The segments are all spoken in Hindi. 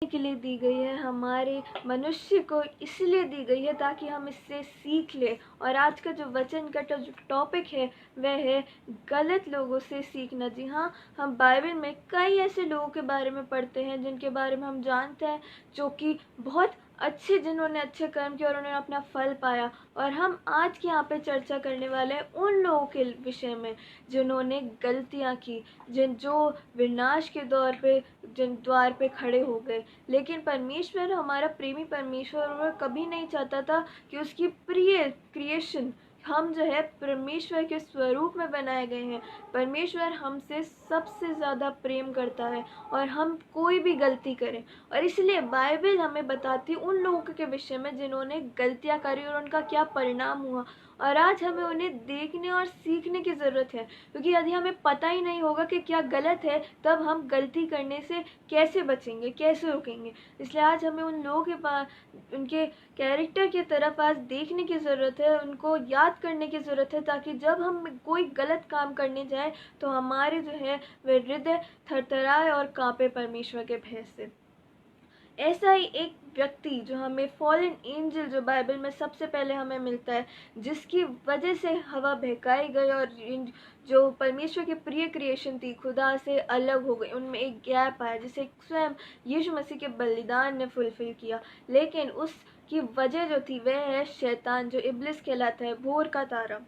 के लिए दी गई है, हमारे मनुष्य को इसलिए दी गई है ताकि हम इससे सीख लें। और आज का जो वचन का जो टॉपिक है वह है गलत लोगों से सीखना। जी हाँ, हम बाइबल में कई ऐसे लोगों के बारे में पढ़ते हैं जिनके बारे में हम जानते हैं जो कि बहुत अच्छे, जिन्होंने अच्छे कर्म किए और उन्होंने अपना फल पाया। और हम आज यहाँ पे चर्चा करने वाले हैं उन लोगों के विषय में जिन्होंने गलतियाँ की, जो विनाश के द्वार पे खड़े हो गए। लेकिन परमेश्वर, हमारा प्रेमी परमेश्वर, वह कभी नहीं चाहता था कि उसकी प्रिय क्रिएशन, हम जो है परमेश्वर के स्वरूप में बनाए गए हैं। परमेश्वर हमसे सबसे ज़्यादा प्रेम करता है और हम कोई भी गलती करें, और इसलिए बाइबल हमें बताती है उन लोगों के विषय में जिन्होंने गलतियां करी और उनका क्या परिणाम हुआ। और आज हमें उन्हें देखने और सीखने की ज़रूरत है, क्योंकि यदि हमें पता ही नहीं होगा कि क्या गलत है, तब हम गलती करने से कैसे बचेंगे, कैसे रुकेंगे। इसलिए आज हमें उन लोगों के पास, उनके कैरेक्टर की तरफ आज देखने की ज़रूरत है, उनको याद करने की ज़रूरत है, ताकि जब हम कोई गलत काम करने जाएं तो हमारे जो है वह हृदय थरथराए और कांपे परमेश्वर के भय से। ऐसा ही एक व्यक्ति जो हमें फॉलन एंजल, जो बाइबल में सबसे पहले हमें मिलता है, जिसकी वजह से हवा बहकाई गई और जो परमेश्वर की प्रिय क्रिएशन थी खुदा से अलग हो गई, उनमें एक गैप आया जिसे स्वयं यीशु मसीह के बलिदान ने फुलफिल किया। लेकिन उसकी वजह जो थी वह है शैतान, जो इब्लिस कहलाता है, भोर का तारा।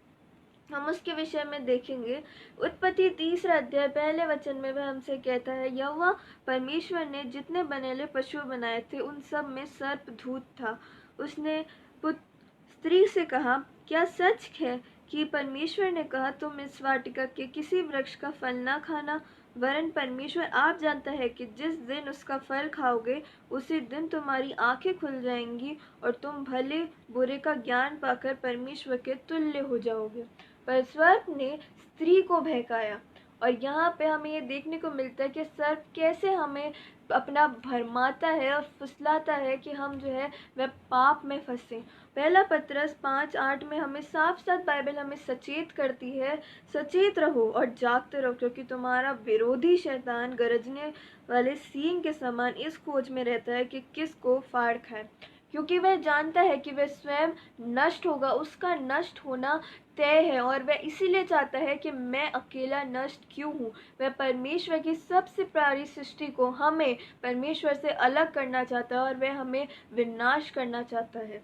हम उसके विषय में देखेंगे। उत्पत्ति 3 अध्याय पहले वचन में वह हमसे कहता है, यहोवा परमेश्वर ने जितने बनेले पशु बनाए थे उन सब में सर्प धूत था। उसने स्त्री से कहा, क्या सच है कि परमेश्वर ने कहा तुम इस वाटिका के किसी वृक्ष का फल ना खाना, वरन परमेश्वर आप जानता है कि जिस दिन उसका फल खाओगे उसी दिन तुम्हारी आंखें खुल जाएंगी और तुम भले बुरे का ज्ञान पाकर परमेश्वर के तुल्य हो जाओगे। पर सर्प ने स्त्री को बहकाया, और यहाँ पे हमें ये देखने को मिलता है कि सर्प कैसे हमें अपना भरमाता है और फुसलाता है कि हम जो है वह पाप में फंसे। पहला पत्रस 5:8 में हमें साफ साफ बाइबल हमें सचेत करती है, सचेत रहो और जागते रहो, क्योंकि तुम्हारा विरोधी शैतान गरजने वाले सींग के समान इस खोज में रहता है कि किसको फाड़ खाए, क्योंकि वह जानता है कि वह स्वयं नष्ट होगा, उसका नष्ट होना तय है। और वह इसीलिए चाहता है कि मैं अकेला नष्ट क्यों हूँ। वह परमेश्वर की सबसे प्यारी सृष्टि को, हमें परमेश्वर से अलग करना चाहता है और वह हमें विनाश करना चाहता है,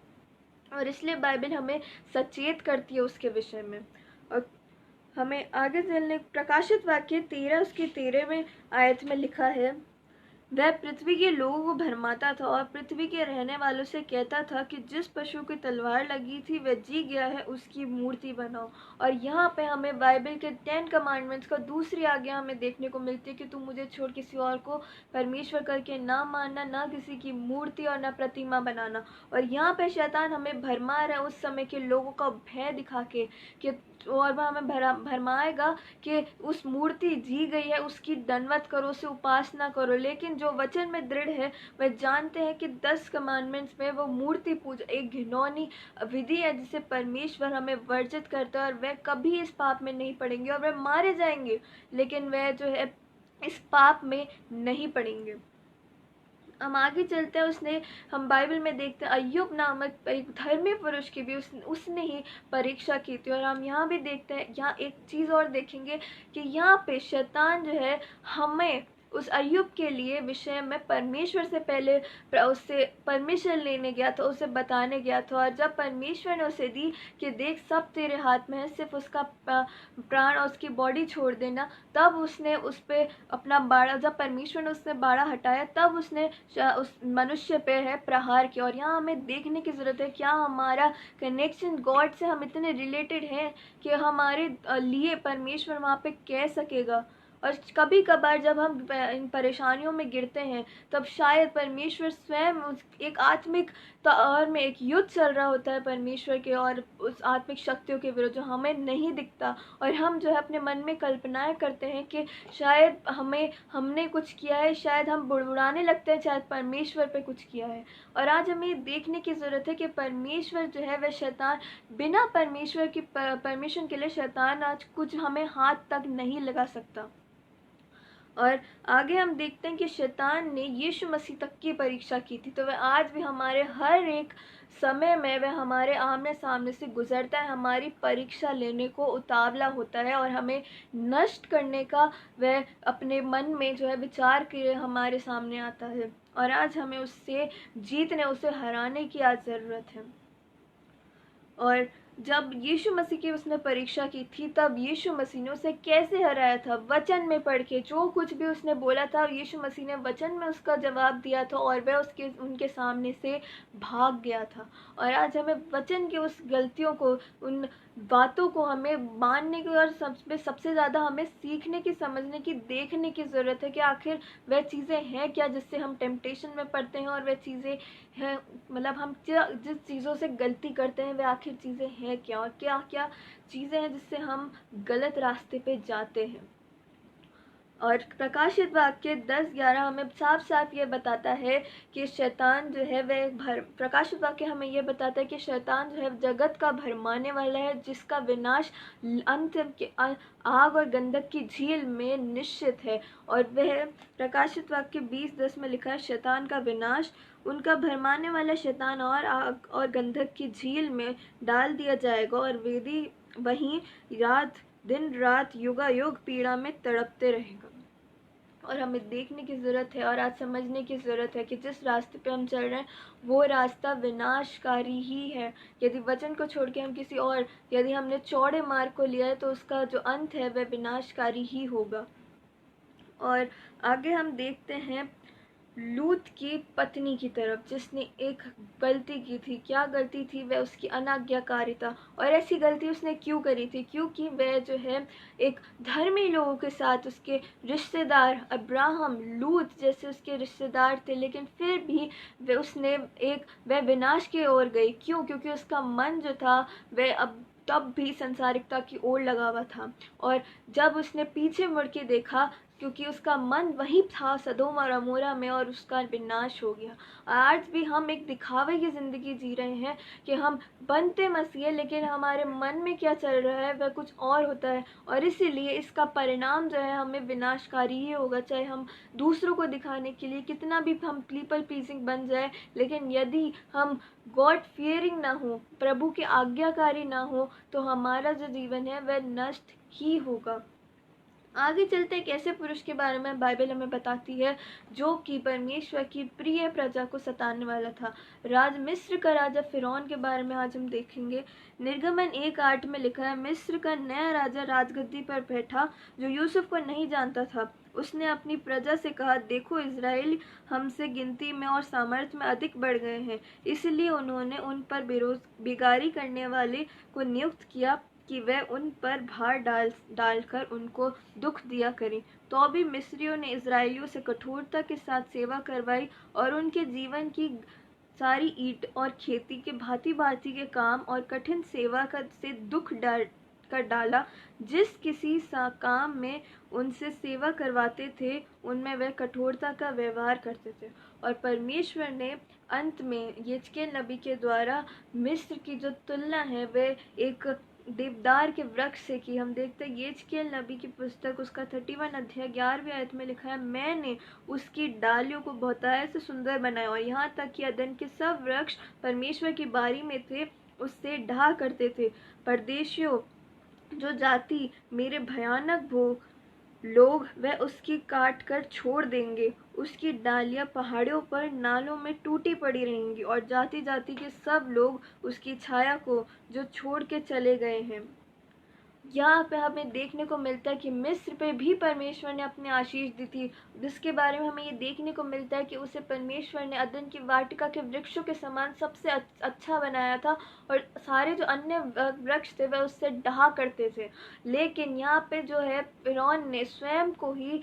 और इसलिए बाइबल हमें सचेत करती है उसके विषय में। और हमें आगे चलने, प्रकाशित वाक्य 13 उसकी 13वें आयत में लिखा है, वह पृथ्वी के लोगों को भरमाता था और पृथ्वी के रहने वालों से कहता था कि जिस पशु की तलवार लगी थी वह जी गया है, उसकी मूर्ति बनाओ। और यहाँ पे हमें बाइबल के 10 कमांडमेंट्स का दूसरी आज्ञा हमें देखने को मिलती है कि तुम मुझे छोड़ किसी और को परमेश्वर करके ना मानना, ना किसी की मूर्ति और ना प्रतिमा बनाना। और यहाँ पे शैतान हमें भरमा रहा है उस समय के लोगों का भय दिखा के कि, और वह हमें भरमाएगा कि उस मूर्ति जी गई है, उसकी दंडवत करो, उसे उपासना करो। लेकिन जो वचन में दृढ़ है वह जानते हैं कि 10 कमांडमेंट्स में वो मूर्ति पूजा एक घिनौनी विधि है जिसे परमेश्वर हमें वर्जित करता है, और वह कभी इस पाप में नहीं पड़ेंगे और वह मारे जाएंगे, लेकिन वह जो है इस पाप में नहीं पड़ेंगे। हम आगे चलते हैं। हम बाइबल में देखते हैं अय्यूब नामक एक धर्मी पुरुष की भी उसने ही परीक्षा की थी। और हम यहाँ भी देखते हैं, यहाँ एक चीज़ और देखेंगे कि यहाँ पे शैतान जो है हमें उस अय्यूब के लिए विषय में परमेश्वर से पहले उससे परमिशन लेने गया था, उसे बताने गया था। और जब परमेश्वर ने उसे दी कि देख सब तेरे हाथ में है, सिर्फ उसका प्राण और उसकी बॉडी छोड़ देना, तब उसने उस पर अपना बाड़ा, जब परमेश्वर ने उससे बाड़ा हटाया तब उसने उस मनुष्य पे है प्रहार किया। और यहाँ हमें देखने की ज़रूरत है क्या हमारा कनेक्शन गॉड से हम इतने रिलेटेड हैं कि हमारे लिए परमेश्वर वहाँ पे कह सकेगा। और कभी कभार जब हम इन परेशानियों में गिरते हैं तब शायद परमेश्वर स्वयं एक आत्मिक तौर में एक युद्ध चल रहा होता है परमेश्वर के और उस आत्मिक शक्तियों के विरुद्ध जो हमें नहीं दिखता, और हम जो है अपने मन में कल्पनाएं करते हैं कि शायद हमने कुछ किया है, शायद हम बुड़बुड़ाने लगते हैं, शायद परमेश्वर पे कुछ किया है। और आज हमें देखने की ज़रूरत है कि परमेश्वर जो है वह शैतान, बिना परमेश्वर की परमिशन के लिए शैतान आज कुछ हमें हाथ तक नहीं लगा सकता। और आगे हम देखते हैं कि शैतान ने यीशु मसीह तक की परीक्षा की थी, तो वह आज भी हमारे हर एक समय में वह हमारे आमने सामने से गुजरता है, हमारी परीक्षा लेने को उतावला होता है और हमें नष्ट करने का वह अपने मन में जो है विचार के हमारे सामने आता है। और आज हमें उससे जीतने, उसे हराने की आज ज़रूरत है। और जब यीशु मसीह की उसने परीक्षा की थी, तब यीशु मसीह ने उसे कैसे हराया था? वचन में पढ़ के, जो कुछ भी उसने बोला था यीशु मसीह ने वचन में उसका जवाब दिया था और वह उनके सामने से भाग गया था। और आज हमें वचन की उस गलतियों को, उन बातों को हमें मानने की और सबसे ज़्यादा हमें सीखने की, समझने की, देखने की ज़रूरत है कि आखिर वह चीज़ें हैं क्या जिससे हम टेम्पटेशन में पड़ते हैं, और वह चीज़ें हैं, मतलब हम जिस चीज़ों से गलती करते हैं वह आखिर चीज़ें हैं क्या, और क्या क्या चीज़ें हैं जिससे हम गलत रास्ते पे जाते हैं। और प्रकाशित वाक्य 10:11 हमें साफ साफ ये बताता है कि शैतान जो है वह प्रकाशित वाक्य हमें ये बताता है कि शैतान जो है जगत का भरमाने वाला है, जिसका विनाश अंत के आग और गंधक की झील में निश्चित है। और वह प्रकाशित वाक्य 20:10 में लिखा है, शैतान का विनाश, उनका भरमाने वाला शैतान और आग और गंधक की झील में डाल दिया जाएगा, और वेदी वहीं दिन रात युगायुग पीड़ा में तड़पते रहेगा। और हमें देखने की ज़रूरत है और आज समझने की ज़रूरत है कि जिस रास्ते पे हम चल रहे हैं वो रास्ता विनाशकारी ही है। यदि वचन को छोड़ के हम किसी और, यदि हमने चौड़े मार्ग को लिया है तो उसका जो अंत है वह विनाशकारी ही होगा। और आगे हम देखते हैं लूत की पत्नी की तरफ, जिसने एक गलती की थी। क्या गलती थी? वह उसकी अनाज्ञाकारिता। और ऐसी गलती उसने क्यों करी थी? क्योंकि वह जो है एक धर्मी लोगों के साथ, उसके रिश्तेदार अब्राहम, लूत जैसे उसके रिश्तेदार थे, लेकिन फिर भी वह विनाश की ओर गई। क्यों? क्योंकि उसका मन जो था वह तब भी संसारिकता की ओर लगा हुआ था। और जब उसने पीछे मुड़ के देखा, क्योंकि उसका मन वहीं था सदोम और अमोरा में, और उसका विनाश हो गया। आज भी हम एक दिखावे की ज़िंदगी जी रहे हैं कि हम बनते मसीह, लेकिन हमारे मन में क्या चल रहा है वह कुछ और होता है। और इसीलिए इसका परिणाम जो है हमें विनाशकारी ही होगा। चाहे हम दूसरों को दिखाने के लिए कितना भी हम पीपल प्लीजिंग बन जाए, लेकिन यदि हम गॉड फियरिंग ना हो, प्रभु के आज्ञाकारी ना हो, तो हमारा जो जीवन है वह नष्ट ही होगा। आगे चलते एक ऐसे पुरुष के बारे में बाइबल हमें बताती है जो कि परमेश्वर की प्रिय प्रजा को सताने वाला था। मिस्र का राजा फिरौन के बारे में आज हम देखेंगे। निर्गमन 1:8 में लिखा है, मिस्र का नया राजा राजगद्दी पर बैठा जो यूसुफ को नहीं जानता था। उसने अपनी प्रजा से कहा, देखो इज़राइल हमसे गिनती में और सामर्थ्य में अधिक बढ़ गए हैं। इसलिए उन्होंने उन पर बिगारी करने वाले को नियुक्त किया कि वह उन पर भार डालकर उनको दुख दिया करें। तो भी मिस्रियों ने इज़राइलियों से कठोरता के साथ सेवा करवाई और उनके जीवन की सारी ईंट और खेती के भांति भांति के काम और कठिन सेवा से दुख कर डाला। जिस किसी काम में उनसे सेवा करवाते थे उनमें वह कठोरता का व्यवहार करते थे। और परमेश्वर ने अंत में यिजकेल नबी के द्वारा मिस्र की जो तुलना है वह एक देवदार के वृक्ष से की। हम देखते हैं यिजकेल नबी की पुस्तक उसका 31 अध्याय 11वीं आयत में लिखा है, मैंने उसकी डालियों को बहुतायत से सुंदर बनाया, और यहाँ तक कि अदन के सब वृक्ष परमेश्वर की बारी में थे उससे ढा करते थे। परदेशियों, जो जाति मेरे भयानक भोग लोग वह उसकी काट कर छोड़ देंगे। उसकी डालियां पहाड़ों पर नालों में टूटी पड़ी रहेंगी, और जाति जाति के सब लोग उसकी छाया को जो छोड़ के चले गए हैं। यहाँ पे हमें देखने को मिलता है कि मिस्र पे भी परमेश्वर ने अपनी आशीष दी थी, जिसके बारे में हमें ये देखने को मिलता है कि उसे परमेश्वर ने अदन की वाटिका के वृक्षों के समान सबसे अच्छा बनाया था, और सारे जो अन्य वृक्ष थे वह उससे ढहा करते थे। लेकिन यहाँ पे जो है फिरौन ने स्वयं को ही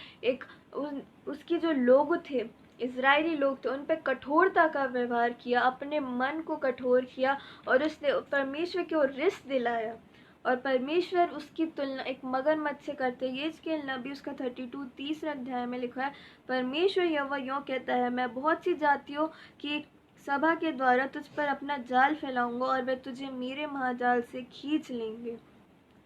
उसकी जो लोग थे, इज़राइली लोग थे, उन पर कठोरता का व्यवहार किया, अपने मन को कठोर किया, और उसने परमेश्वर की ओर रिस दिलाया। और परमेश्वर उसकी तुलना एक मगरमच्छ से करते हैं। यिजकेल नबी उसका 32 अध्याय में लिखा है, परमेश्वर यहोवा यूँ कहता है, मैं बहुत सी जातियों की सभा के द्वारा तुझ पर अपना जाल फैलाऊंगा और वे तुझे मेरे महाजाल से खींच लेंगे।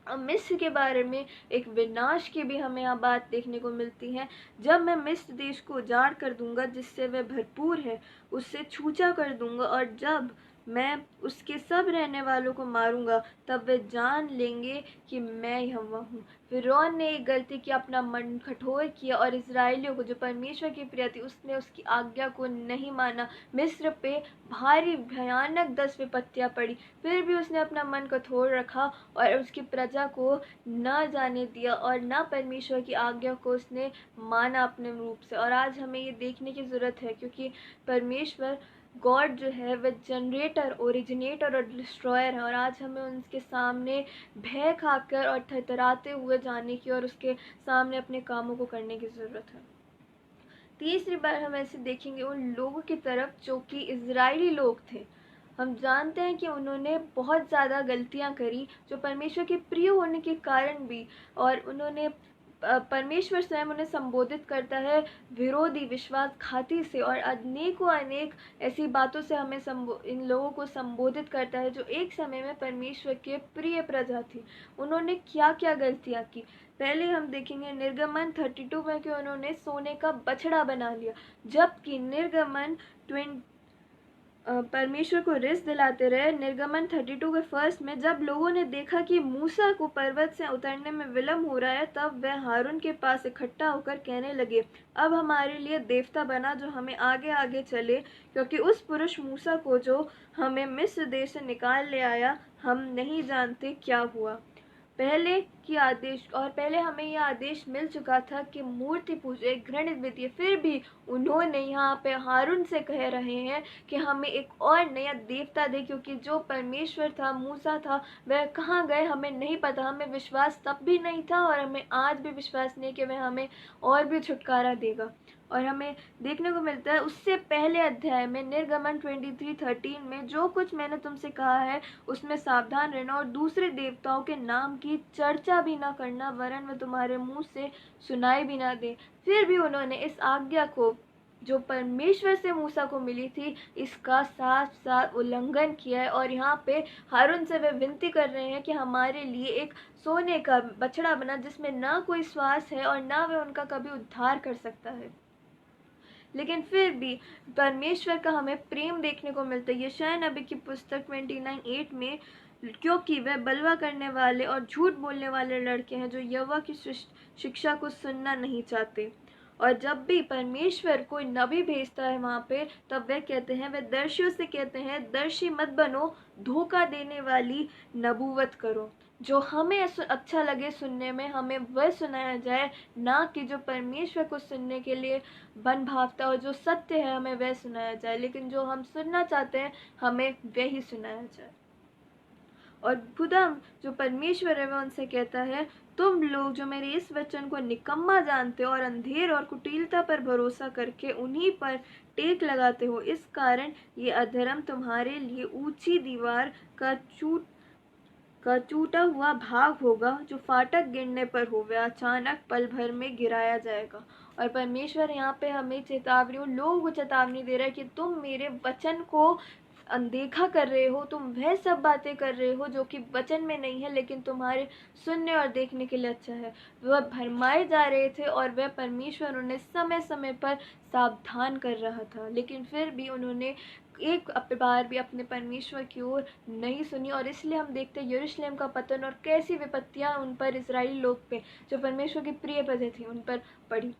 अब मिस्र के बारे में एक विनाश की भी हमें यहाँ बात देखने को मिलती है। जब मैं मिस्र देश को उजाड़ कर दूंगा जिससे वह भरपूर है, उससे छूछा कर दूंगा, और जब मैं उसके सब रहने वालों को मारूंगा तब वे जान लेंगे कि मैं यहोवा हूँ। फिरौन ने एक गलती की, अपना मन कठोर किया और इजराइलियों को जो परमेश्वर की प्रिय थी उसने उसकी आज्ञा को नहीं माना। मिस्र पे भारी भयानक 10 विपत्तियां पड़ी, फिर भी उसने अपना मन कठोर रखा और उसकी प्रजा को न जाने दिया और न परमेश्वर की आज्ञा को उसने माना अपने रूप से। और आज हमें ये देखने की ज़रूरत है, क्योंकि परमेश्वर गॉड जो है वह जनरेटर, ओरिजिनेटर और डिस्ट्रॉयर है, और आज हमें उनके सामने भय खाकर और थरथराते हुए जाने की और उसके सामने अपने कामों को करने की ज़रूरत है। तीसरी बार हम ऐसे देखेंगे उन लोगों की तरफ जो कि इजरायली लोग थे। हम जानते हैं कि उन्होंने बहुत ज़्यादा गलतियां करी जो परमेश्वर के प्रिय होने के कारण भी, और उन्होंने परमेश्वर स्वयं उन्हें संबोधित करता है विरोधी, विश्वासघाती से, और अनेकों अनेक ऐसी बातों से हमें इन लोगों को संबोधित करता है जो एक समय में परमेश्वर के प्रिय प्रजा थी। उन्होंने क्या क्या गलतियां की, पहले हम देखेंगे निर्गमन 32 में कि उन्होंने सोने का बछड़ा बना लिया, जबकि निर्गमन परमेश्वर को रिस दिलाते रहे। निर्गमन 32 के फर्स्ट में जब लोगों ने देखा कि मूसा को पर्वत से उतरने में विलम्ब हो रहा है, तब वह हारून के पास इकट्ठा होकर कहने लगे, अब हमारे लिए देवता बना जो हमें आगे आगे चले, क्योंकि उस पुरुष मूसा को जो हमें मिस्र देश से निकाल ले आया, हम नहीं जानते क्या हुआ। पहले हमें यह आदेश मिल चुका था कि मूर्ति पूजा एक घृणित विधि है, फिर भी उन्होंने यहाँ पे हारून से कह रहे हैं कि हमें एक और नया देवता दे, क्योंकि जो परमेश्वर था, मूसा था, वह कहाँ गए हमें नहीं पता। हमें विश्वास तब भी नहीं था और हमें आज भी विश्वास नहीं कि वह हमें और भी छुटकारा देगा। और हमें देखने को मिलता है उससे पहले अध्याय में निर्गमन 23:13 में, जो कुछ मैंने तुमसे कहा है उसमें सावधान रहना और दूसरे देवताओं के नाम की चर्चा भी ना करना, वरन वे तुम्हारे मुंह से सुनाई भी ना दे। फिर भी उन्होंने इस आज्ञा को जो परमेश्वर से मूसा को मिली थी, इसका साफ साफ उल्लंघन किया है। और यहाँ पे हारून से वे विनती कर रहे हैं कि हमारे लिए एक सोने का बछड़ा बना जिसमें ना कोई श्वास है और ना वे उनका कभी उद्धार कर सकता है। लेकिन फिर भी परमेश्वर का हमें प्रेम देखने को मिलता है। यशायाह नबी की पुस्तक 29:8 में, क्योंकि वह बलवा करने वाले और झूठ बोलने वाले लड़के हैं जो यहोवा की शिक्षा को सुनना नहीं चाहते। और जब भी परमेश्वर कोई नबी भेजता है वहाँ पे, तब वह कहते हैं, वे दर्शियों से कहते हैं, दर्शी मत बनो, धोखा देने वाली नबूवत करो। जो हमें अच्छा लगे सुनने में, हमें वह सुनाया जाए, ना कि जो परमेश्वर को सुनने के लिए बन भावता और जो सत्य है हमें वह सुनाया जाए। लेकिन जो हम सुनना चाहते हैं हमें वही सुनाया जाए। और खुदा जो परमेश्वर है वह उनसे कहता है, तुम लोग जो मेरे इस वचन को निकम्मा जानते हो और अंधेर और कुटिलता पर भरोसा करके उन्हीं पर टेक लगाते हो, इस कारण ये अधर्म तुम्हारे लिए ऊंची दीवार का टूटा हुआ भाग होगा, जो फाटक गिरने पर हो वह अचानक पल भर में गिराया जाएगा। और परमेश्वर यहाँ पे हमें लोगों को चेतावनी दे रहा है कि तुम मेरे वचन को अनदेखा कर रहे हो, तुम वह सब बातें कर रहे हो जो कि वचन में नहीं है, लेकिन तुम्हारे सुनने और देखने के लिए अच्छा है। वह भरमाए जा रहे थे और वह परमेश्वर उन्हें समय समय पर सावधान कर रहा था, लेकिन फिर भी उन्होंने एक बार भी अपने परमेश्वर की ओर नहीं सुनी। और इसलिए हम देखते हैं यरूशलेम का पतन और कैसी विपत्तियां उन पर, इजरायली लोग पे जो परमेश्वर की प्रिय प्रजा थी, उन पर पड़ी।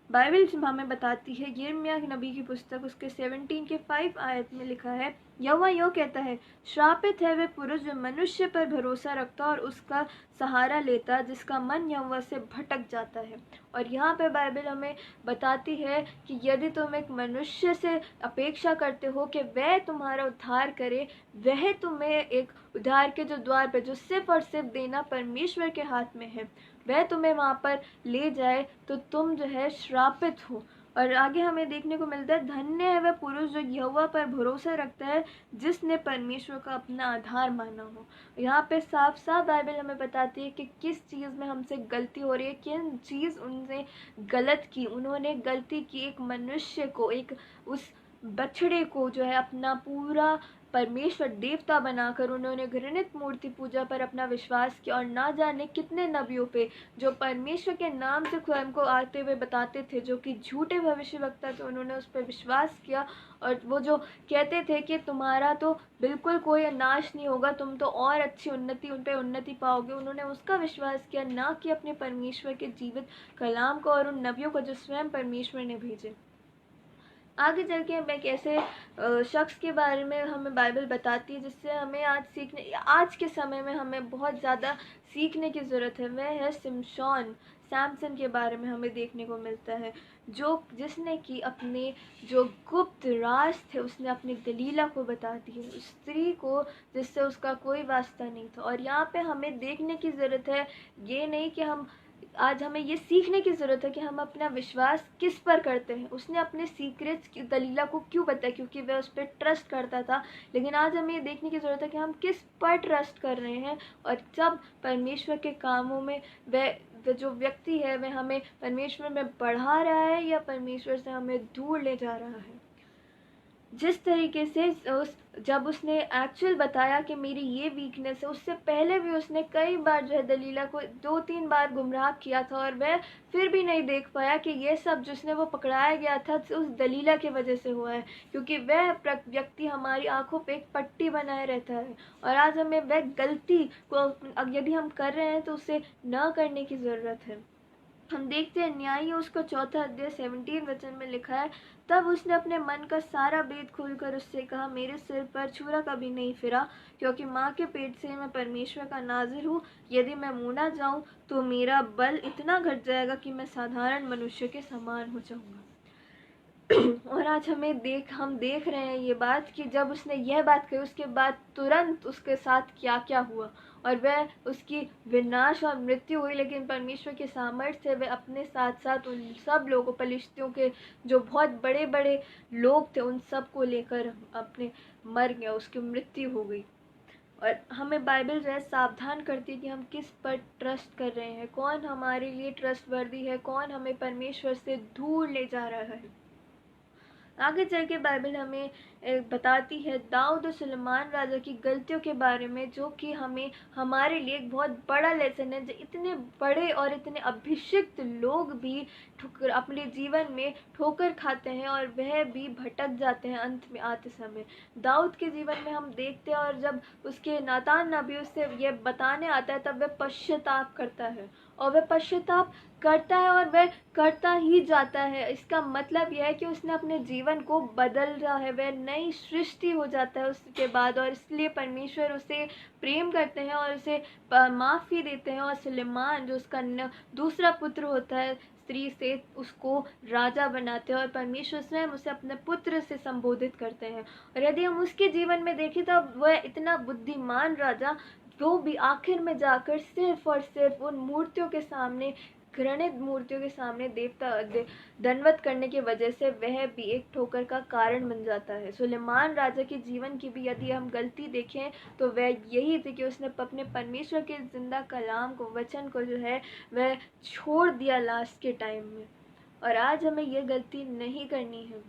बाइबल हमें बताती है, यिर्मयाह नबी की पुस्तक उसके 17 के 5 आयत में लिखा है, यहोवा यूँ कहता है, श्रापित है वह पुरुष जो मनुष्य पर भरोसा रखता और उसका सहारा लेता, जिसका मन यहोवा से भटक जाता है। और यहाँ पे बाइबल हमें बताती है कि यदि तुम एक मनुष्य से अपेक्षा करते हो कि वह तुम्हारा उद्धार करे, वह तुम्हें एक उद्धार के जो द्वार पे, जो सिर्फ और सिर्फ देना परमेश्वर के हाथ में है, वह तुम्हें वहाँ पर ले जाए, तो तुम जो है श्रापित हो। और आगे हमें देखने को मिलता है, धन्य है वह पुरुष जो यहोवा पर भरोसा रखता है, जिसने परमेश्वर का अपना आधार माना हो। यहाँ पे साफ साफ बाइबल हमें बताती है कि किस चीज़ में हमसे गलती हो रही है, किन चीज़ उनसे गलत की। उन्होंने गलती की एक मनुष्य को, एक उस बछड़े को जो है अपना पूरा परमेश्वर देवता बनाकर उन्होंने घृणित मूर्ति पूजा पर अपना विश्वास किया, और ना जाने कितने नबियों पे जो परमेश्वर के नाम से स्वयं को आते हुए बताते थे, जो कि झूठे भविष्यवक्ता थे, उन्होंने उस पर विश्वास किया। और वो जो कहते थे कि तुम्हारा तो बिल्कुल कोई नाश नहीं होगा, तुम तो और अच्छी उन्नति उन पर उन्नति पाओगे, उन्होंने उसका विश्वास किया, ना कि अपने परमेश्वर के जीवित कलाम को और उन नबियों को जो स्वयं परमेश्वर ने भेजे। आगे चल के हम एक ऐसे शख्स के बारे में हमें बाइबल बताती है जिससे हमें आज के समय में हमें बहुत ज़्यादा सीखने की ज़रूरत है। वह है सैमसन के बारे में हमें देखने को मिलता है, जिसने कि अपने जो गुप्त राज थे उसने अपनी दलीला को बता दिए, उस स्त्री को जिससे उसका कोई वास्ता नहीं था। और यहाँ पे हमें देखने की ज़रूरत है, ये नहीं कि आज हमें ये सीखने की ज़रूरत है कि हम अपना विश्वास किस पर करते हैं। उसने अपने सीक्रेट्स की दलीला को क्यों बताया? क्योंकि वह उस पर ट्रस्ट करता था। लेकिन आज हमें ये देखने की ज़रूरत है कि हम किस पर ट्रस्ट कर रहे हैं, और जब परमेश्वर के कामों में वह जो व्यक्ति है वह हमें परमेश्वर में बढ़ा रहा है या परमेश्वर से हमें दूर ले जा रहा है। जिस तरीके से जब उसने एक्चुअल बताया कि मेरी ये वीकनेस है, उससे पहले भी उसने कई बार जो है दलीला को 2-3 बार गुमराह किया था, और वह फिर भी नहीं देख पाया कि ये सब जिसने वो पकड़ाया गया था उस दलीला की वजह से हुआ है, क्योंकि वह व्यक्ति हमारी आंखों पे एक पट्टी बनाए रहता है। और आज हमें वह गलती को यदि हम कर रहे हैं तो उसे न करने की ज़रूरत है। हम देखते हैं न्यायी उसका 4 अध्याय 17 वचन में लिखा है, तब उसने अपने मन का सारा भेद खोलकर उससे कहा, मेरे सिर पर छुरा कभी नहीं फिरा, क्योंकि माँ के पेट से मैं परमेश्वर का नाज़िर हूँ। यदि मैं मुँह जाऊँ तो मेरा बल इतना घट जाएगा कि मैं साधारण मनुष्य के समान हो जाऊँगा। और आज हम देख रहे हैं ये बात कि जब उसने यह बात कही उसके बाद तुरंत उसके साथ क्या क्या हुआ, और वह उसकी विनाश और मृत्यु हुई। लेकिन परमेश्वर के सामर्थ्य से वह अपने साथ साथ उन सब लोगों, फलिश्तियों के जो बहुत बड़े बड़े लोग थे, उन सब को लेकर अपने मर गया, उसकी मृत्यु हो गई। और हमें बाइबल जो है सावधान करती है कि हम किस पर ट्रस्ट कर रहे हैं, कौन हमारे लिए ट्रस्टवर्दी है, कौन हमें परमेश्वर से दूर ले जा रहा है। आगे चल के बाइबल हमें बताती है दाऊद और सुलेमान राजा की गलतियों के बारे में, जो कि हमें हमारे लिए एक बहुत बड़ा लेसन है। जो इतने बड़े और इतने अभिषिक्त लोग भी अपने जीवन में ठोकर खाते हैं और वह भी भटक जाते हैं अंत में आते समय। दाऊद के जीवन में हम देखते हैं, और जब उसके नातान नबी उससे यह बताने आता है तब वह पश्चाताप करता है, और वह पश्चाताप करता है और वह करता ही जाता है। इसका मतलब यह है कि उसने अपने जीवन को बदल रहा है, वह नई सृष्टि हो जाता है उसके बाद, और इसलिए परमेश्वर उसे प्रेम करते हैं और उसे माफ़ी देते हैं। और सुलेमान जो उसका दूसरा पुत्र होता है, स्त्री से उसको राजा बनाते हैं, और परमेश्वर स्वयं उसे अपने पुत्र से संबोधित करते हैं। और यदि हम उसके जीवन में देखें तो वह इतना बुद्धिमान राजा, वो भी आखिर में जाकर सिर्फ और सिर्फ उन मूर्तियों के सामने, घृणित मूर्तियों के सामने दंडवत करने की वजह से वह भी एक ठोकर का कारण बन जाता है। सुलेमान राजा के जीवन की भी यदि हम गलती देखें तो वह यही थी कि उसने अपने परमेश्वर के जिंदा कलाम को, वचन को जो है वह छोड़ दिया लास्ट के टाइम में। और आज हमें यह गलती नहीं करनी है,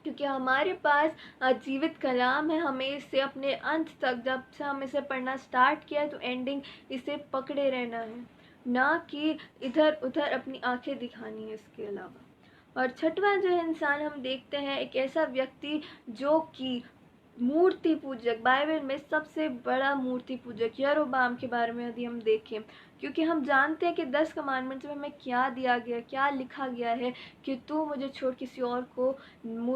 क्योंकि हमारे पास जीवित कलाम है। हमें इसे अपने अंत तक, जब से हम इसे पढ़ना स्टार्ट किया है तो एंडिंग इसे पकड़े रहना है, ना कि इधर उधर अपनी आंखें दिखानी है इसके अलावा। और छठवां जो इंसान हम देखते हैं, एक ऐसा व्यक्ति जो कि मूर्ति पूजक, बाइबल में सबसे बड़ा मूर्ति पूजक यरोबाम के बारे में यदि हम देखें, क्योंकि हम जानते हैं कि 10 कमांडमेंट्स में हमें क्या दिया गया, क्या लिखा गया है कि तू मुझे छोड़ किसी और को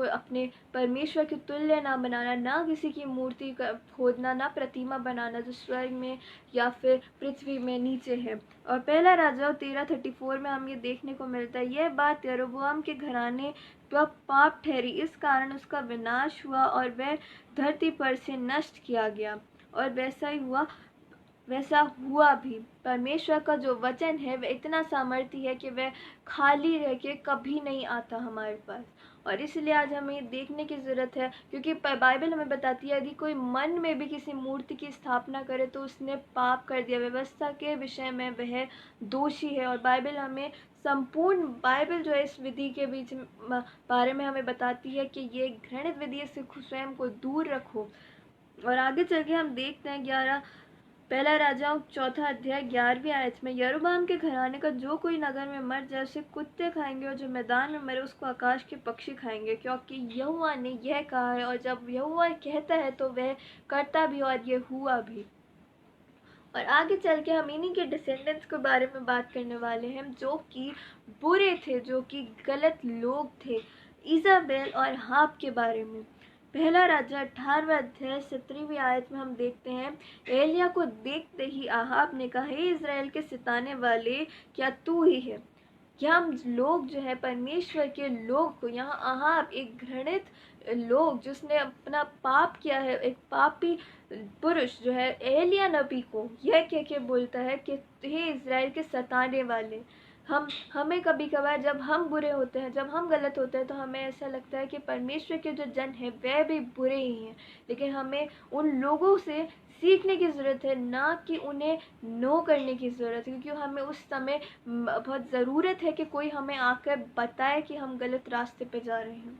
अपने परमेश्वर के तुल्य ना बनाना, ना किसी की मूर्ति का खोदना, ना प्रतिमा बनाना जो स्वर्ग में या फिर पृथ्वी में नीचे है। और पहला राजा 13:34 में हम ये देखने को मिलता है, यह बात यरोबोआम के घराने पर पाप ठहरी, इस कारण उसका विनाश हुआ और वह धरती पर से नष्ट किया गया। और वैसा हुआ भी। परमेश्वर का जो वचन है वह इतना सामर्थी है कि वह खाली रह के कभी नहीं आता हमारे पास। और इसलिए आज हमें देखने की ज़रूरत है, क्योंकि बाइबल हमें बताती है यदि कोई मन में भी किसी मूर्ति की स्थापना करे तो उसने पाप कर दिया, व्यवस्था के विषय में वह दोषी है। और बाइबल हमें संपूर्ण बाइबल जो है इस विधि के बारे में हमें बताती है कि ये घृणित विधि है, इससे स्वयं को दूर रखो। और आगे चल के हम देखते हैं पहला राजाओं 4 अध्याय 11वीं आयत में, यरोबाम के घराने का जो कोई नगर में मर जाए उसे कुत्ते खाएंगे, और जो मैदान में मरे उसको आकाश के पक्षी खाएंगे, क्योंकि यहोवा ने यह कहा है। और जब यहोवा कहता है तो वह करता भी, और यह हुआ भी। और आगे चल के हम इन्हीं के डिसेंडेंट्स के बारे में बात करने वाले हैं, जो कि बुरे थे, जो कि गलत लोग थे, इजाबेल और हाब के बारे में। पहला राजा 18वां अध्याय 17वीं आयत में हम देखते हैं, एलिया को देखते ही आहाब ने कहा, हे इज़राइल के सिताने वाले, क्या तू ही है? यहाँ लोग जो है परमेश्वर के लोग को, यहाँ आहाब एक घृणित लोग जिसने अपना पाप किया है, एक पापी पुरुष जो है एलिया नबी को यह कह के बोलता है कि हे इज़राइल के सताने वाले। हमें कभी कभार जब हम बुरे होते हैं, जब हम गलत होते हैं, तो हमें ऐसा लगता है कि परमेश्वर के जो जन हैं वह भी बुरे ही हैं, लेकिन हमें उन लोगों से सीखने की ज़रूरत है, ना कि उन्हें नो करने की ज़रूरत है, क्योंकि हमें उस समय बहुत ज़रूरत है कि कोई हमें आकर बताए कि हम गलत रास्ते पे जा रहे हैं।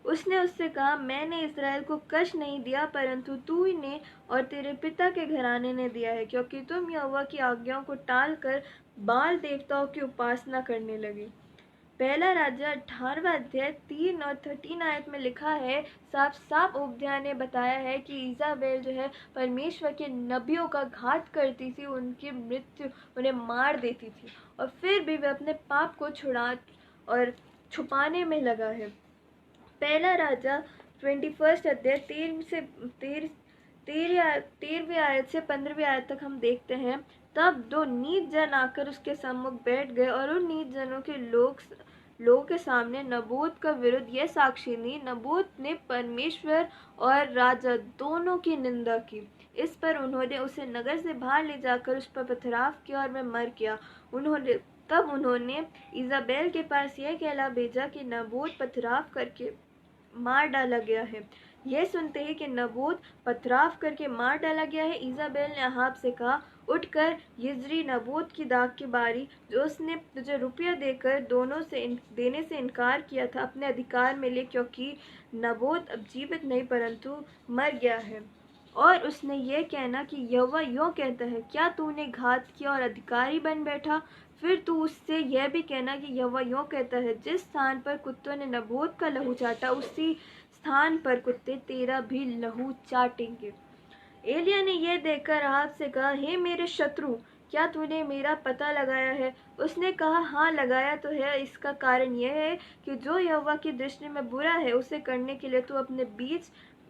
उसने उससे कहा, मैंने इज़राइल को कष्ट नहीं दिया, परंतु तू ही ने और तेरे पिता के घराने ने दिया है, क्योंकि तुम यहोवा की आज्ञाओं को टाल कर बाल देवताओं की उपासना करने लगे। पहला राजा 18वां अध्याय 3 और 13 आयत में लिखा है, साफ साफ उपध्याय ने बताया है कि इजाबेल जो है परमेश्वर के नबियों का घात करती थी, उनकी मृत्यु उन्हें मार देती थी, और फिर भी वह अपने पाप को छुड़ा और छुपाने में लगा है। पहला राजा 21 अध्याय 13वीं आयत से 15वीं आयत तक हम देखते हैं, तब 2 नीच जन आकर उसके सम्मुख बैठ गए, और उन नीच जनों के लोगों के सामने नबूत का विरुद्ध यह साक्षी दी, नबूत ने परमेश्वर और राजा दोनों की निंदा की। इस पर उन्होंने उसे नगर से बाहर ले जाकर उस पर पथराव किया, और वह मर गया। तब उन्होंने इजाबेल के पास यह कहला भेजा कि नबूत पथराव करके मार डाला गया है। यह सुनते ही कि नबूत पथराव करके मार डाला गया है, इजाबेल ने अहाब से कहा, उठकर यिज्री नबूत की दाग की बारी, जो उसने तुझे रुपया देकर देने से इनकार किया था, अपने अधिकार में ले, क्योंकि नबूत अब जीवित नहीं परंतु मर गया है। और उसने ये कहना कि यहोवा यूँ कहता है, क्या तूने घात किया और अधिकारी बन बैठा? फिर तू उससे यह भी कहना कि यहोवा यूँ कहता है, जिस स्थान पर कुत्तों ने नबूत का लहू चाटा, उसी स्थान पर कुत्ते तेरा भी लहू चाटेंगे। एलिया ने यह देखकर अहाब से कहा, हे मेरे शत्रु, क्या तूने मेरा पता लगाया है? उसने कहा, हाँ लगाया तो है। इसका कारण यह है कि जो यहोवा की दृष्टि में बुरा है उसे करने के लिए तू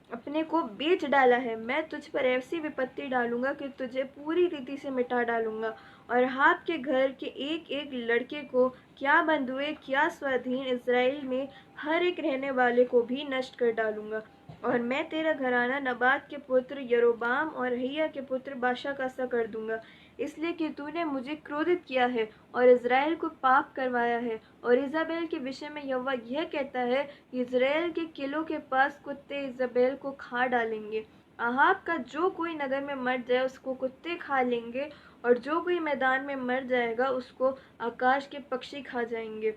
अपने को बेच डाला है। मैं तुझ पर ऐसी विपत्ति डालूंगा कि तुझे पूरी रीति से मिटा डालूंगा, और अहाब के घर के एक एक लड़के को, क्या बंधुए क्या स्वाधीन, इज़राइल में हर एक रहने वाले को भी नष्ट कर डालूंगा। और मैं तेरा घराना नबात के पुत्र यरोबाम और अहिय्याह के पुत्र बाशा का सा कर दूंगा, इसलिए कि तूने मुझे क्रोधित किया है और इज़राइल को पाप करवाया है। और इजाबेल के विषय में यहोवा यह कहता है, इज़राइल के किलों के पास कुत्ते इजाबेल को खा डालेंगे। अहाब का जो कोई नगर में मर जाए उसको कुत्ते खा लेंगे, और जो कोई मैदान में मर जाएगा उसको आकाश के पक्षी खा जाएंगे।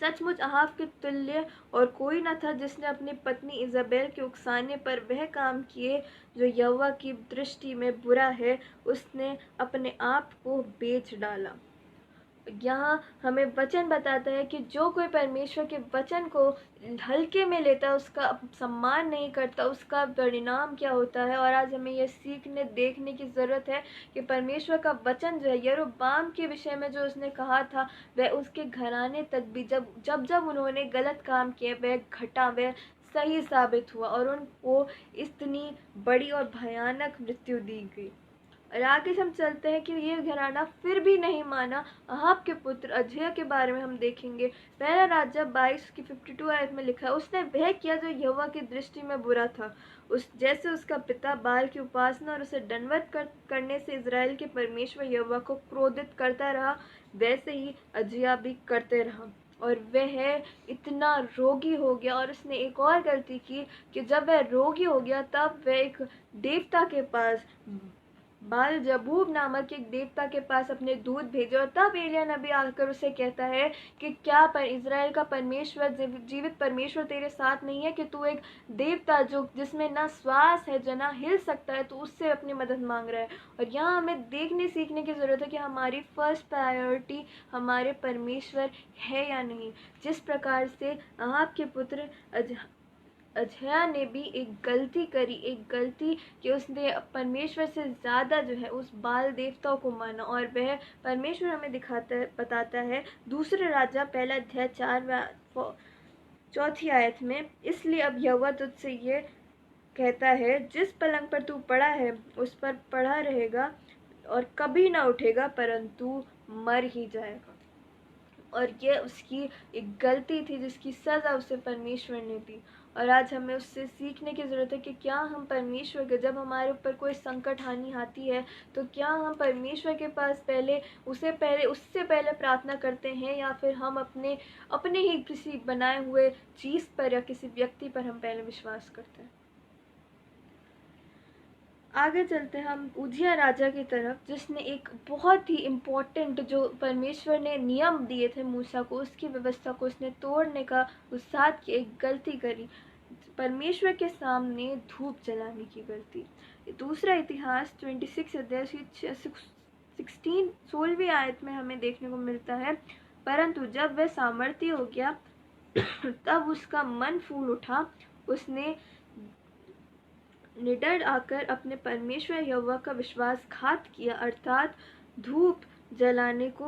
सचमुच अहाब के तुल्य और कोई न था, जिसने अपनी पत्नी इजाबेल के उकसाने पर वह काम किए जो यहोवा की दृष्टि में बुरा है। उसने अपने आप को बेच डाला। यहाँ हमें वचन बताता है कि जो कोई परमेश्वर के वचन को हल्के में लेता है, उसका सम्मान नहीं करता, उसका परिणाम क्या होता है। और आज हमें यह सीखने देखने की ज़रूरत है कि परमेश्वर का वचन जो है यरोबाम के विषय में जो उसने कहा था, वह उसके घराने तक भी जब उन्होंने गलत काम किए वह घटा, वह सही साबित हुआ, और उनको इतनी बड़ी और भयानक मृत्यु दी गई। और आगे हम चलते हैं कि ये घराना फिर भी नहीं माना। अहाब के पुत्र अजय के बारे में हम देखेंगे। पहला राजा 22 की 52 आयत में लिखा है, उसने वह किया जो यहोवा की दृष्टि में बुरा था, जैसे उसका पिता बाल की उपासना और उसे दंडवत करने से इज़राइल के परमेश्वर यहोवा को क्रोधित करता रहा, वैसे ही अजय भी करते रहा। और वह इतना रोगी हो गया। और उसने एक और गलती की कि जब वह रोगी हो गया तब वह एक देवता के पास बाल जबूब नामक एक देवता के पास अपने दूत भेजे, और तब एलिय्याह नबी आकर उसे कहता है कि क्या पर इज़राइल का परमेश्वर, जीवित परमेश्वर तेरे साथ नहीं है कि तू एक देवता जो जिसमें ना श्वास है, जो ना हिल सकता है, तो उससे अपनी मदद मांग रहा है। और यहाँ हमें देखने सीखने की ज़रूरत है कि हमारी फर्स्ट प्रायोरिटी हमारे परमेश्वर है या नहीं। जिस प्रकार से आपके पुत्र अजहया ने भी एक गलती करी, एक गलती कि उसने परमेश्वर से ज़्यादा जो है उस बाल देवताओं को माना, और वह परमेश्वर हमें बताता है दूसरे राजा पहला अध्याय 4 आयत में, इसलिए अब यहोवा तुझसे ये कहता है, जिस पलंग पर तू पड़ा है उस पर पड़ा रहेगा और कभी ना उठेगा, परंतु मर ही जाएगा। और ये उसकी एक गलती थी जिसकी सज़ा उसे परमेश्वर ने दी। और आज हमें उससे सीखने की ज़रूरत है कि क्या हम परमेश्वर के, जब हमारे ऊपर कोई संकट हानि आती है, तो क्या हम परमेश्वर के पास उससे पहले प्रार्थना करते हैं, या फिर हम अपने ही किसी बनाए हुए चीज़ पर या किसी व्यक्ति पर हम पहले विश्वास करते हैं। आगे चलते हैं हम उजिया राजा की तरफ, जिसने एक बहुत ही इम्पोर्टेंट, जो परमेश्वर ने नियम दिए थे मूसा को, उसकी व्यवस्था को उसने तोड़ने का साथ की एक गलती करी, परमेश्वर के सामने धूप जलाने की गलती। दूसरा इतिहास 26 अध्याय 16वीं आयत में हमें देखने को मिलता है, परंतु जब वह सामर्थी हो गया तब उसका मन फूल उठा, उसने निडर आकर अपने परमेश्वर यहोवा का विश्वासघात किया, अर्थात धूप जलाने को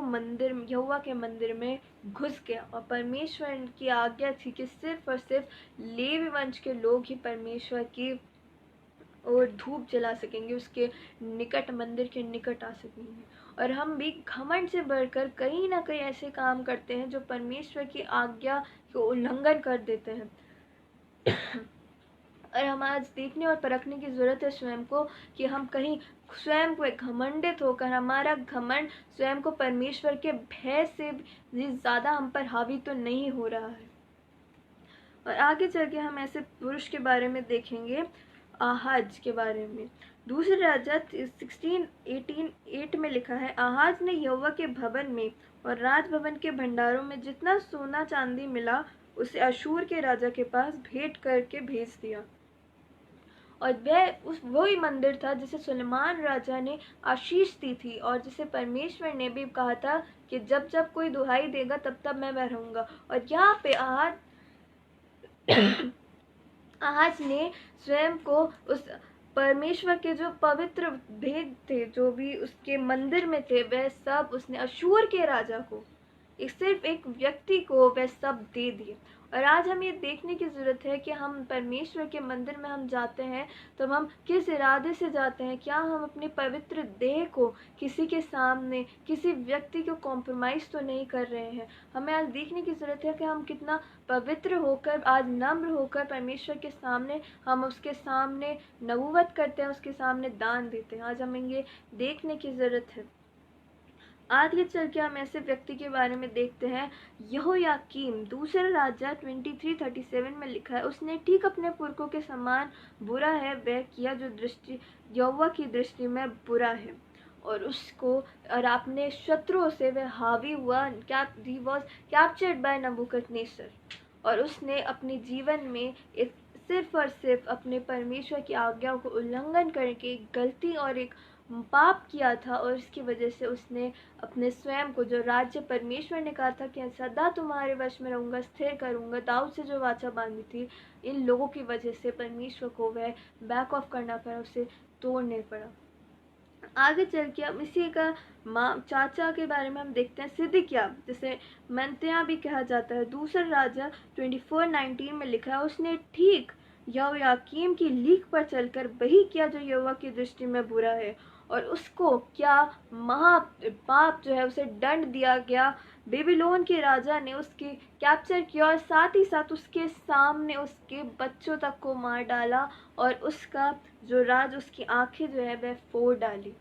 यहोवा के मंदिर में घुस गया। और परमेश्वर की आज्ञा थी कि सिर्फ और सिर्फ लेवी वंश के लोग ही परमेश्वर की और धूप जला सकेंगे, उसके निकट, मंदिर के निकट आ सकेंगे। और हम भी घमंड से बढ़कर कहीं ना कहीं ऐसे काम करते हैं जो परमेश्वर की आज्ञा को उल्लंघन कर देते हैं। और हम आज देखने और परखने की ज़रूरत है स्वयं को, कि हम कहीं स्वयं को घमंडित होकर, हमारा घमंड स्वयं को परमेश्वर के भय से भी ज़्यादा हम पर हावी तो नहीं हो रहा है। और आगे चल के हम ऐसे पुरुष के बारे में देखेंगे, आहाज के बारे में। दूसरे राजा 16:8 में लिखा है, आहाज ने यहोवा के भवन में और राजभवन के भंडारों में जितना सोना चांदी मिला उसे अशूर के राजा के पास भेंट करके भेज दिया। और वही मंदिर था जिसे सुलेमान राजा ने आशीष दी थी, और जिसे परमेश्वर ने भी कहा था कि जब जब कोई दुहाई देगा तब तब मैं वह रहूँगा। और यहाँ पे आहाज ने स्वयं को उस परमेश्वर के जो पवित्र भेद थे, जो भी उसके मंदिर में थे, वह सब उसने अशूर के राजा को, सिर्फ एक व्यक्ति को वह सब दे दिए। और आज हमें ये देखने की ज़रूरत है कि हम परमेश्वर के मंदिर में हम जाते हैं तो हम किस इरादे से जाते हैं। क्या हम अपनी पवित्र देह को किसी के सामने, किसी व्यक्ति को कॉम्प्रोमाइज़ तो नहीं कर रहे हैं। हमें आज देखने की ज़रूरत है कि हम कितना पवित्र होकर, आज नम्र होकर परमेश्वर के सामने, हम उसके सामने नबूवत करते हैं, उसके सामने दान देते हैं। आज हमें ये देखने की ज़रूरत है। आगे चल के हम ऐसे व्यक्ति के बारे में देखते हैं, यहोयाकीम। दूसरा राजा 23:37 में लिखा है, उसने ठीक अपने पुरखों के समान बुरा है वह किया जो यहोवा की दृष्टि में बुरा है, और अपने शत्रुओं से वह हावी हुआ, ही वॉज कैप्चर्ड बाय नबूकदनेस्सर। और उसने अपने जीवन में सिर्फ और सिर्फ अपने परमेश्वर की आज्ञाओं को उल्लंघन करके एक गलती और एक पाप किया था, और इसकी वजह से उसने अपने स्वयं को, जो राज्य परमेश्वर ने कहा था कि सदा तुम्हारे वश में रहूँगा, स्थिर करूँगा, दाऊद से जो वाचा बांधी थी, इन लोगों की वजह से परमेश्वर को वह बैक ऑफ करना पड़ा, उसे तोड़ने पड़ा। आगे चल के हम इसी का चाचा के बारे में हम देखते हैं, सिदकिय्याह, जिसे मंत्या भी कहा जाता है। दूसरा राजा 24:19 में लिखा है, उसने ठीक यहोयाकीम की लीक पर चलकर वही किया जो यहोवा की दृष्टि में बुरा है, और उसको क्या महापाप जो है उसे दंड दिया गया। बेबीलोन के राजा ने उसकी कैप्चर किया, और साथ ही साथ उसके सामने उसके बच्चों तक को मार डाला, और उसका जो राज, उसकी आंखें जो है वह फोड़ डाली।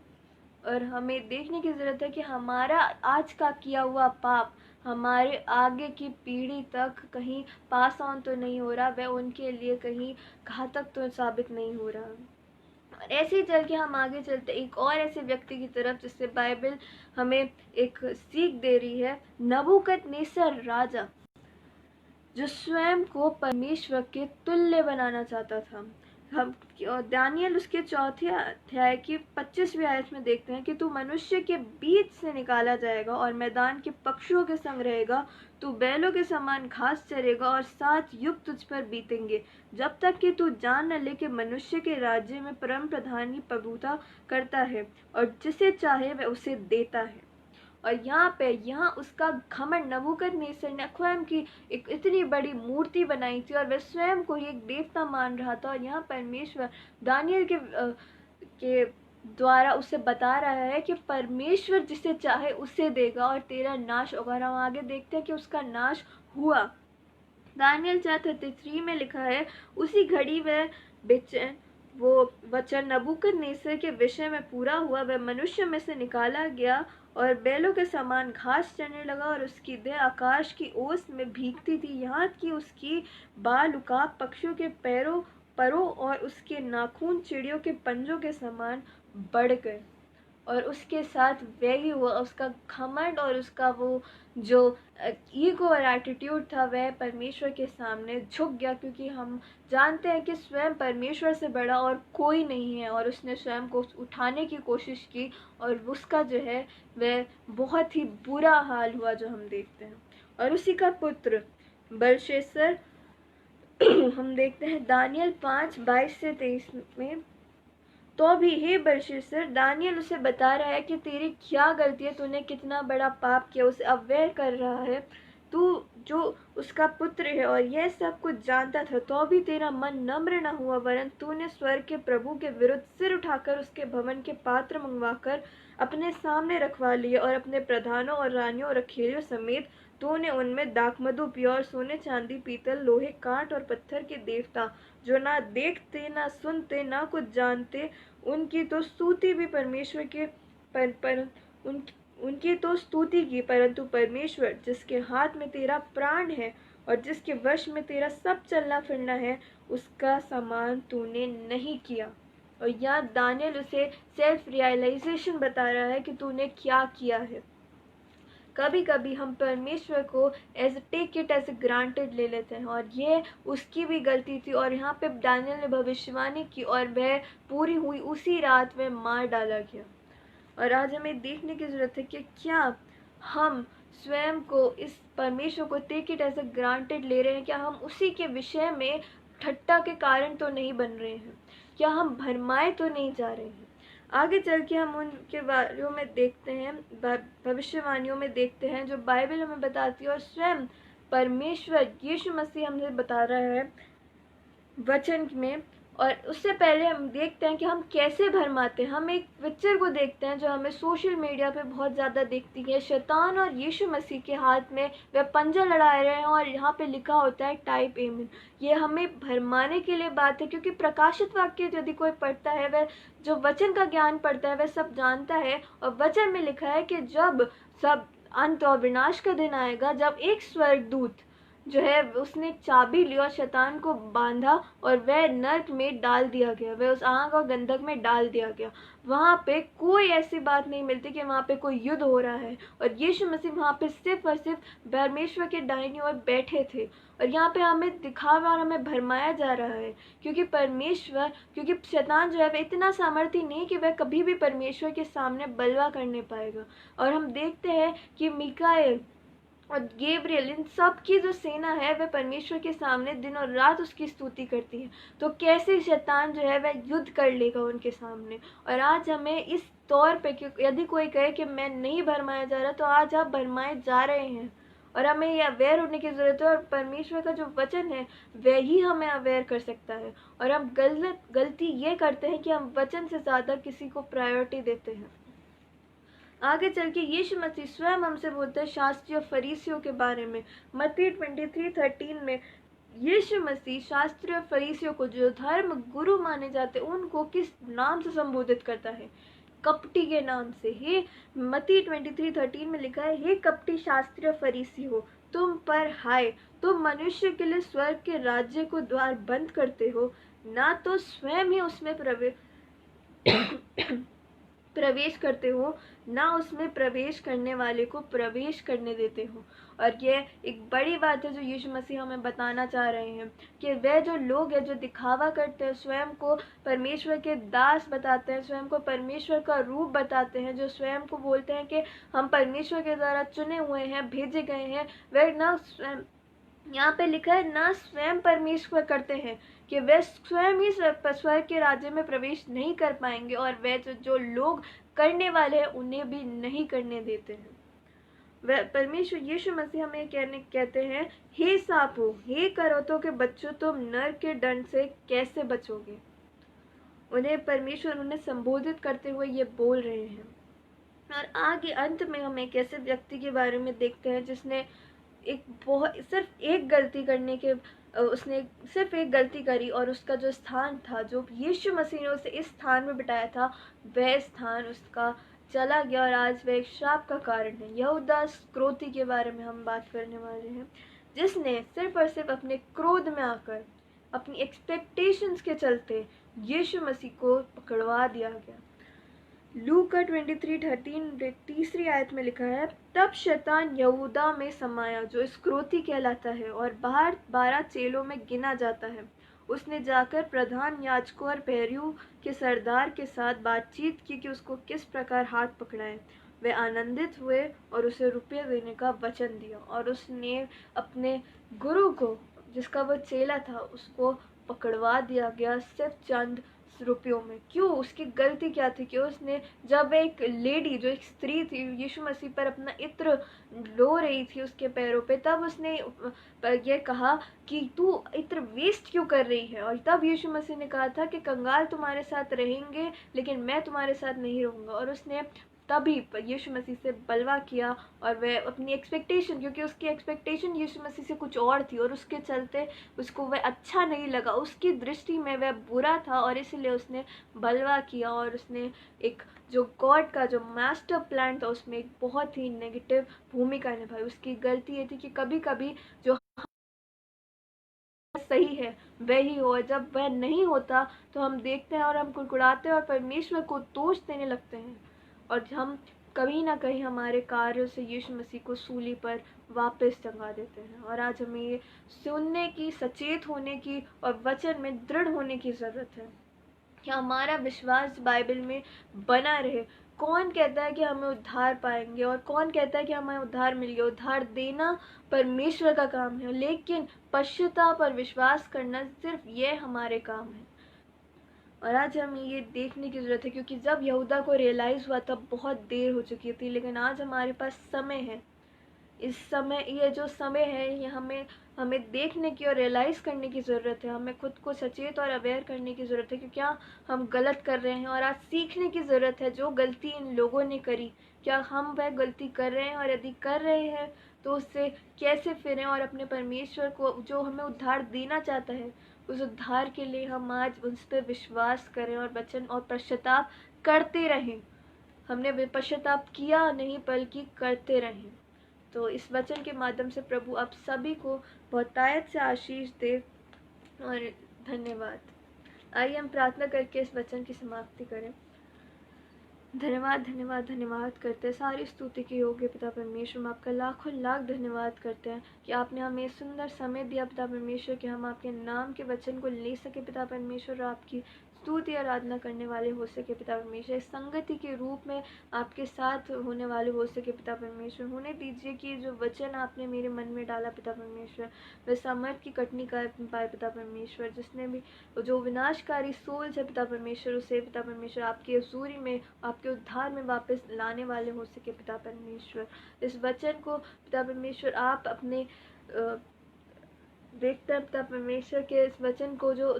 और हमें देखने की ज़रूरत है कि हमारा आज का किया हुआ पाप हमारे आगे की पीढ़ी तक कहीं पास ऑन तो नहीं हो रहा, वह उनके लिए कहीं घातक तो साबित नहीं हो रहा। और ऐसे ही चल के हम आगे चलते एक और ऐसे व्यक्ति की तरफ जिससे बाइबल हमें एक सीख दे रही है, नबूकदनेस्सर राजा, जो स्वयं को परमेश्वर के तुल्य बनाना चाहता था। हम दानियल उसके चौथे अध्याय की 25वीं आयत में देखते हैं कि तू मनुष्य के बीच से निकाला जाएगा और मैदान के पक्षियों के संग रहेगा, तू बैलों के समान घास चरेगा और 7 युग तुझ पर बीतेंगे, जब तक कि तू जान न ले कि मनुष्य के राज्य में परम प्रधान ही प्रभुता करता है और जिसे चाहे वह उसे देता है। और यहाँ उसका घमंड, नबूकदनेस्सर ने स्वयं की एक इतनी बड़ी मूर्ति बनाई थी और वह स्वयं को ही एक देवता मान रहा था। और यहाँ परमेश्वर दानियल के द्वारा उसे बता रहा है कि परमेश्वर जिसे चाहे उसे देगा और तेरा नाश होगा। और हम आगे देखते हैं कि उसका नाश हुआ। दानियल 4:33 में लिखा है, उसी घड़ी वह बेचैन वो वचन नबूकदनेस्सर के विषय में पूरा हुआ। वह मनुष्य में से निकाला गया और बैलों के समान घास चरने लगा और उसकी देह आकाश की ओस में भीगती थी, यहाँ कि उसकी बाल उकाब पक्षियों के परों और उसके नाखून चिड़ियों के पंजों के समान बढ़ गए। और उसके साथ वही हुआ, उसका घमंड और उसका वो जो ईगो और एटीट्यूड था वह परमेश्वर के सामने झुक गया, क्योंकि हम जानते हैं कि स्वयं परमेश्वर से बड़ा और कोई नहीं है। और उसने स्वयं को उठाने की कोशिश की और उसका जो है वह बहुत ही बुरा हाल हुआ जो हम देखते हैं। और उसी का पुत्र बेलशस्सर हम देखते हैं दानियल 5:22-23 में, तो भी हे बेलशस्सर, दानियल उसे बता रहा है कि तेरी क्या गलती है, तूने कितना बड़ा पाप किया, उसे अवेयर कर रहा है। तू जो उसका पुत्र है और यह सब कुछ जानता था, तो भी तेरा मन नम्र न हुआ, वरन तूने स्वर्ग के प्रभु के विरुद्ध सिर उठाकर उसके भवन के पात्र मंगवाकर अपने सामने रखवा लिए और अपने प्रधानों और रानियों और रखैलियों समेत तूने उनमें दाखमधु पिया और सोने चांदी पीतल लोहे काठ और पत्थर के देवता, जो ना देखते ना सुनते ना कुछ जानते, उनकी तो स्तुति भी परमेश्वर के उनकी तो स्तुति की, परंतु परमेश्वर जिसके हाथ में तेरा प्राण है और जिसके वश में तेरा सब चलना फिरना है, उसका समान तूने नहीं किया। और यहाँ दानियल उसे सेल्फ रियलाइजेशन बता रहा है कि तूने क्या किया है। कभी कभी हम परमेश्वर को टेक इट एज ग्रांटेड ले लेते हैं, और ये उसकी भी गलती थी। और यहाँ पे दानियल ने भविष्यवाणी की और वह पूरी हुई, उसी रात में मार डाला गया। और आज हमें देखने की जरूरत है कि क्या हम स्वयं को, इस परमेश्वर को टेक इट एज ग्रांटेड ले रहे हैं? क्या हम उसी के विषय में ठट्टा के कारण तो नहीं बन रहे हैं? क्या हम भरमाए तो नहीं जा रहे हैं? आगे चल के हम उनके बारे में देखते हैं, भविष्यवाणियों में देखते हैं जो बाइबल हमें बताती है। और स्वयं परमेश्वर यीशु मसीह हमसे बता रहा है वचन में। और उससे पहले हम देखते हैं कि हम कैसे भरमाते हैं। हम एक पिक्चर को देखते हैं जो हमें सोशल मीडिया पे बहुत ज़्यादा दिखती है। शैतान और यीशु मसीह के हाथ में वे पंजा लड़ा रहे हैं और यहाँ पे लिखा होता है टाइप एमेन। ये हमें भरमाने के लिए बात है, क्योंकि प्रकाशित वाक्य यदि कोई पढ़ता है, वह जो वचन का ज्ञान पढ़ता है वह सब जानता है। और वचन में लिखा है कि जब सब अंत और विनाश का दिन आएगा, जब एक स्वर्गदूत जो है उसने चाबी ली और शैतान को बांधा और वह नर्क में डाल दिया गया, वह उस आग और गंधक में डाल दिया गया। वहाँ पे कोई ऐसी बात नहीं मिलती कि वहाँ पे कोई युद्ध हो रहा है। और यीशु मसीह वहाँ पे सिर्फ और सिर्फ परमेश्वर के दाहिनी ओर बैठे थे। और यहाँ पे हमें दिखावा और हमें भरमाया जा रहा है, क्योंकि शैतान जो है वह इतना सामर्थ्य नहीं कि वह कभी भी परमेश्वर के सामने बलवा करने पाएगा। और हम देखते हैं कि मिकाएल और गैब्रियल, इन सब की जो सेना है वह परमेश्वर के सामने दिन और रात उसकी स्तुति करती है। तो कैसे शैतान जो है वह युद्ध कर लेगा उनके सामने? और आज हमें इस तौर पे कि यदि कोई कहे कि मैं नहीं भरमाया जा रहा, तो आज आप भरमाए जा रहे हैं। और हमें ये अवेयर होने की ज़रूरत है। और परमेश्वर का जो वचन है वह ही हमें अवेयर कर सकता है। और हम गलती ये करते हैं कि हम वचन से ज़्यादा किसी को प्रायोरिटी देते हैं। आगे चल के यीशु मसीह स्वयं हमसे बोलते हैं शास्त्री और फरीसियों के बारे में। मत्ती 23:13 में यीशु मसीह शास्त्री और फरीसियों को, जो धर्म गुरु माने जाते, उनको किस नाम से संबोधित करता है? कपटी के नाम से। हे मत्ती 23:13 में लिखा है, हे कपटी शास्त्री और फरीसी हो, तुम पर हाय, तुम मनुष्य के लिए स्वर्ग के राज्य को द्वार बंद करते हो, ना तो स्वयं ही उसमें प्रवेश करते हो, ना उसमें प्रवेश करने वाले को प्रवेश करने देते हो। और ये एक बड़ी बात है जो यीशु मसीह हमें बताना चाह रहे हैं कि वह जो लोग हैं जो दिखावा करते हैं, स्वयं को परमेश्वर के दास बताते हैं, स्वयं को परमेश्वर का रूप बताते हैं, जो स्वयं को बोलते हैं कि हम परमेश्वर के द्वारा चुने हुए हैं, भेजे गए हैं, वह ना स्वयं, यहाँ पे लिखा है, ना स्वयं परमेश्वर करते हैं, कि वे स्वयं ही स्वर्ग के राज्य में प्रवेश नहीं कर पाएंगे, और वे जो लोग करने वाले हैं उन्हें भी नहीं करने देते हैं। वह परमेश्वर यीशु मसीह हमें कहते हैं, हे सापो, हे करोतों के बच्चों, तुम नर के दंड से कैसे बचोगे। उन्हें परमेश्वर उन्हें संबोधित करते हुए ये बोल रहे हैं। और आगे अंत में हम एक ऐसे व्यक्ति के बारे में देखते हैं जिसने सिर्फ एक गलती करने के उसने सिर्फ एक गलती करी, और उसका जो स्थान था, जो यीशु मसीह ने उसे इस स्थान में बिठाया था, वह स्थान उसका चला गया, और आज वह एक श्राप का कारण है। यहूदा इस्करियोती के बारे में हम बात करने वाले हैं, जिसने सिर्फ और सिर्फ अपने क्रोध में आकर, अपनी एक्सपेक्टेशंस के चलते यीशु मसीह को पकड़वा दिया गया। लूक का 23:13 तीसरी आयत में लिखा है, तब शैतान यहूदा में समाया, जो इस्करियोती कहलाता है और बाहर 12 चेलों में गिना जाता है। उसने जाकर प्रधान याजकों और पहरुओं के सरदार के साथ बातचीत की कि उसको किस प्रकार हाथ पकड़ाएं। वे आनंदित हुए और उसे रुपये देने का वचन दिया, और उसने अपने गुरु को, जिसका वो चेला था, उसको पकड़वा दिया गया सिर्फ चंद रुपयों में। क्यों? उसकी गलती क्या थी कि उसने, जब एक लेडी, जो एक स्त्री थी, यीशु मसीह पर अपना इत्र लो रही थी उसके पैरों पे, तब उसने ये कहा कि तू इत्र वेस्ट क्यों कर रही है। और तब यीशु मसीह ने कहा था कि कंगाल तुम्हारे साथ रहेंगे, लेकिन मैं तुम्हारे साथ नहीं रहूँगा। और उसने तभी यीशु मसीह से बलवा किया, और वह अपनी एक्सपेक्टेशन, क्योंकि उसकी एक्सपेक्टेशन यीशु मसीह से कुछ और थी, और उसके चलते उसको वह अच्छा नहीं लगा, उसकी दृष्टि में वह बुरा था, और इसलिए उसने बलवा किया, और उसने एक जो गॉड का जो मास्टर प्लान था उसमें एक बहुत ही नेगेटिव भूमिका निभाई। उसकी गलती ये थी कि कभी कभी जो सही है वही हो, जब वह नहीं होता तो हम देखते हैं और हम कुड़कुड़ाते हैं और परमेश्वर को दोष देने लगते हैं, और हम कहीं ना कहीं हमारे कार्यों से यीशु मसीह को सूली पर वापस टंगा देते हैं। और आज हमें ये सुनने की, सचेत होने की और वचन में दृढ़ होने की ज़रूरत है कि हमारा विश्वास बाइबल में बना रहे। कौन कहता है कि हमें उद्धार पाएंगे, और कौन कहता है कि हमें उद्धार मिल गया? उद्धार देना परमेश्वर का काम है, लेकिन पश्चाताप और विश्वास करना सिर्फ ये हमारे काम है। और आज हमें ये देखने की ज़रूरत है, क्योंकि जब यहूदा को रियलाइज़ हुआ तब बहुत देर हो चुकी थी, लेकिन आज हमारे पास समय है। इस समय, ये जो समय है, ये हमें देखने की और रियलाइज़ करने की ज़रूरत है। हमें खुद को सचेत और अवेयर करने की ज़रूरत है कि क्या हम गलत कर रहे हैं, और आज सीखने की ज़रूरत है जो गलती इन लोगों ने करी, क्या हम वह गलती कर रहे हैं, और यदि कर रहे हैं तो उससे कैसे फिरें, और अपने परमेश्वर को, जो हमें उद्धार देना चाहता है, उस उद्धार के लिए हम आज उस पर विश्वास करें और वचन और पश्चाताप करते रहें। हमने पश्चाताप किया नहीं, बल्कि करते रहें। तो इस वचन के माध्यम से प्रभु आप सभी को बहुतायत से आशीष दे, और धन्यवाद। आइए हम प्रार्थना करके इस वचन की समाप्ति करें। धन्यवाद धन्यवाद धन्यवाद करते हैं, सारी स्तुति के योग्य पिता परमेश्वर, हम आपका लाखों लाख धन्यवाद करते हैं कि आपने हमें सुंदर समय दिया पिता परमेश्वर, कि हम आपके नाम के वचन को ले सके पिता परमेश्वर, और आपकी स्तुति आराधना करने वाले हो सके पिता परमेश्वर, इस संगति के रूप में आपके साथ होने वाले हो सके पिता परमेश्वर। होने दीजिए कि जो वचन आपने मेरे मन में डाला पिता परमेश्वर, वह सामर्थ की कटनी कर पाए पिता परमेश्वर। जिसने भी जो विनाशकारी सोच है पिता परमेश्वर, उसे पिता परमेश्वर आपकी हजूरी में, आपके उद्धार में वापस लाने वाले हो सके पिता परमेश्वर। इस वचन को पिता परमेश्वर आप अपने देखते हैं पिता परमेश्वर के इस वचन को जो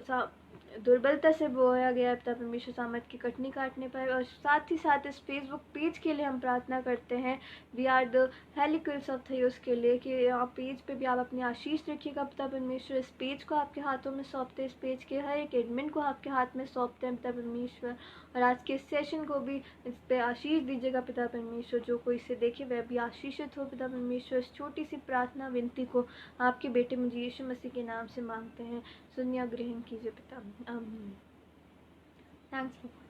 दुर्बलता से बोया गया पिता परमेश्वर, सामर्थ की कटनी काटने पाए। और साथ ही साथ इस फेसबुक पेज के लिए हम प्रार्थना करते हैं, we are the helicals of Theos के लिए, कि यहाँ पेज पे भी आप अपनी आशीष रखिएगा पिता परमेश्वर। इस पेज को आपके हाथों में सौंपते हैं, इस पेज के हर एक एडमिन को आपके हाथ में सौंपते हैं पिता परमेश्वर। और आज के सेशन को भी इस पर आशीष दीजिएगा पिता परमेश्वर, जो कोई इसे देखे वह भी आशीषित हो पिता परमेश्वर। इस छोटी सी प्रार्थना विनती को आपके बेटे मुझे यीशु मसीह के नाम से मांगते हैं, सुनिए ग्रहण कीजिए पिता, आमीन। थैंक्स।